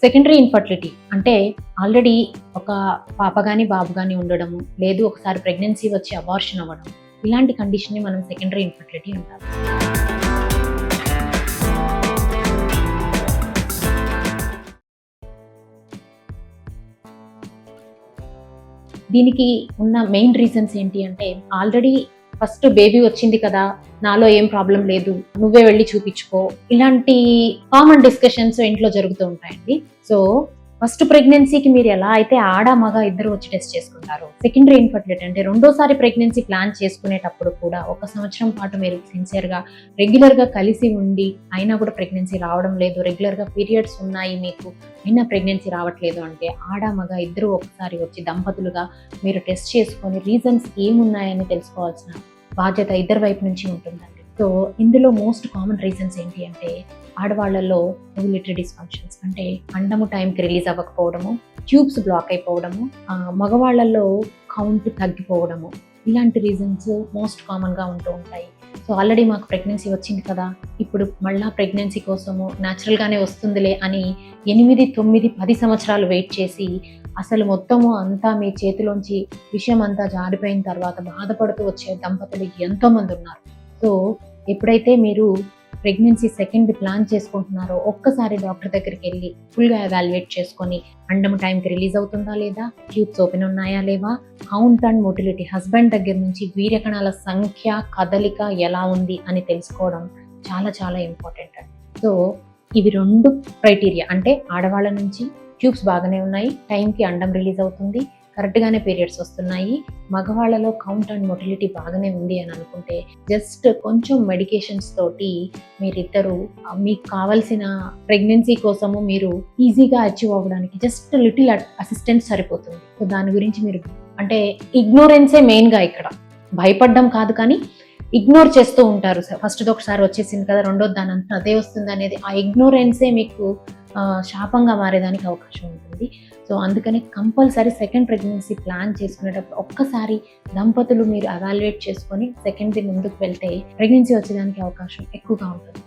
Secondary infertility అంటే already ఒక పాప కానీ బాబు కానీ ఉండడము, లేదు ఒకసారి ప్రెగ్నెన్సీ వచ్చి అబార్షన్ అవ్వడం, ఇలాంటి కండిషన్ని మనం సెకండరీ ఇన్ఫర్టిలిటీ అంటారు. దీనికి ఉన్న మెయిన్ రీజన్స్ ఏంటి అంటే, ఆల్రెడీ ఫస్ట్ బేబీ వచ్చింది కదా, నాలో ఏం ప్రాబ్లం లేదు, నువ్వే వెళ్ళి చూపించుకో, ఇలాంటి కామన్ డిస్కషన్స్ ఇంట్లో జరుగుతూ ఉంటాయండి. సో ఫస్ట్ ప్రెగ్నెన్సీకి మీరు ఎలా అయితే ఆడ మగ ఇద్దరు వచ్చి టెస్ట్ చేసుకుంటారు, సెకండరీ ఇన్ఫర్టిలిటీ అంటే రెండోసారి ప్రెగ్నెన్సీ ప్లాన్ చేసుకునేటప్పుడు కూడా 1 సంవత్సరం పాటు మీరు సిన్సియర్గా రెగ్యులర్గా కలిసి ఉండి అయినా కూడా ప్రెగ్నెన్సీ రావడం లేదు, రెగ్యులర్గా పీరియడ్స్ ఉన్నాయి మీకు అయినా ప్రెగ్నెన్సీ రావట్లేదు అంటే ఆడ మగ ఇద్దరు ఒకసారి వచ్చి దంపతులుగా మీరు టెస్ట్ చేసుకొని రీజన్స్ ఏమున్నాయని తెలుసుకోవాల్సిన బాధ్యత ఇద్దరి వైపు నుంచి ఉంటుందండి. సో ఇందులో మోస్ట్ కామన్ రీజన్స్ ఏంటి అంటే, ఆడవాళ్లలో ఓవ్యులేటరీ డిస్ఫంక్షన్స్ అంటే అండము టైంకి రిలీజ్ అవ్వకపోవడము, ట్యూబ్స్ బ్లాక్ అయిపోవడము, మగవాళ్లలో కౌంట్ తగ్గిపోవడము, ఇలాంటి రీజన్స్ మోస్ట్ కామన్గా ఉంటూ ఉంటాయి. సో ఆల్రెడీ మాకు ప్రెగ్నెన్సీ వచ్చింది కదా, ఇప్పుడు మళ్ళీ ప్రెగ్నెన్సీ కోసము న్యాచురల్గానే వస్తుందిలే అని 8, 9, 10 సంవత్సరాలు వెయిట్ చేసి అసలు మొత్తము అంతా మీ చేతిలోంచి విషయం అంతా జారిపోయిన తర్వాత బాధపడుతూ వచ్చే దంపతులు ఎంతోమంది ఉన్నారు. సో ఎప్పుడైతే మీరు ప్రెగ్నెన్సీ సెకండ్ ప్లాన్ చేసుకుంటున్నారో ఒక్కసారి డాక్టర్ దగ్గరికి వెళ్ళి ఫుల్గా ఎవాల్యుయేట్ చేసుకొని అండము టైంకి రిలీజ్ అవుతుందా లేదా, ట్యూబ్స్ ఓపెన్ ఉన్నాయా లేవా, కౌంట్ అండ్ మోటిలిటీ హస్బెండ్ దగ్గర నుంచి వీర్యకణాల సంఖ్య కదలిక ఎలా ఉంది అని తెలుసుకోవడం చాలా చాలా ఇంపార్టెంట్ అండి. సో ఇవి 2 క్రైటీరియా అంటే ఆడవాళ్ళ నుంచి ట్యూబ్స్ బాగానే ఉన్నాయి, టైంకి అండం రిలీజ్ అవుతుంది, కరెక్ట్గానే పీరియడ్స్ వస్తున్నాయి, మగవాళ్ళలో కౌంట్ అండ్ మొటిలిటీ బాగానే ఉంది అని అనుకుంటే జస్ట్ కొంచెం మెడికేషన్స్ తోటి మీరిద్దరు మీకు కావాల్సిన ప్రెగ్నెన్సీ కోసము మీరు ఈజీగా అచీవ్ అవ్వడానికి జస్ట్ లిటిల్ అసిస్టెన్స్ సరిపోతుంది. సో దాని గురించి మీరు అంటే ఇగ్నోరెన్సే మెయిన్గా ఇక్కడ, భయపడడం కాదు కానీ ఇగ్నోర్ చేస్తూ ఉంటారు. ఫస్ట్ది ఒకసారి వచ్చేసింది కదా, రెండోది దాని అంతా అదే వస్తుంది అనేది ఆ ఇగ్నోరెన్సే మీకు శాపంగా మారేదానికి అవకాశం ఉంటుంది. సో అందుకని కంపల్సరీ సెకండ్ ప్రెగ్నెన్సీ ప్లాన్ చేసుకునేటప్పుడు ఒక్కసారి దంపతులు మీరు ఎవాల్యుయేట్ చేసుకొని సెకండ్ది ముందుకు వెళ్తే ప్రెగ్నెన్సీ వచ్చేదానికి అవకాశం ఎక్కువగా ఉంటుంది.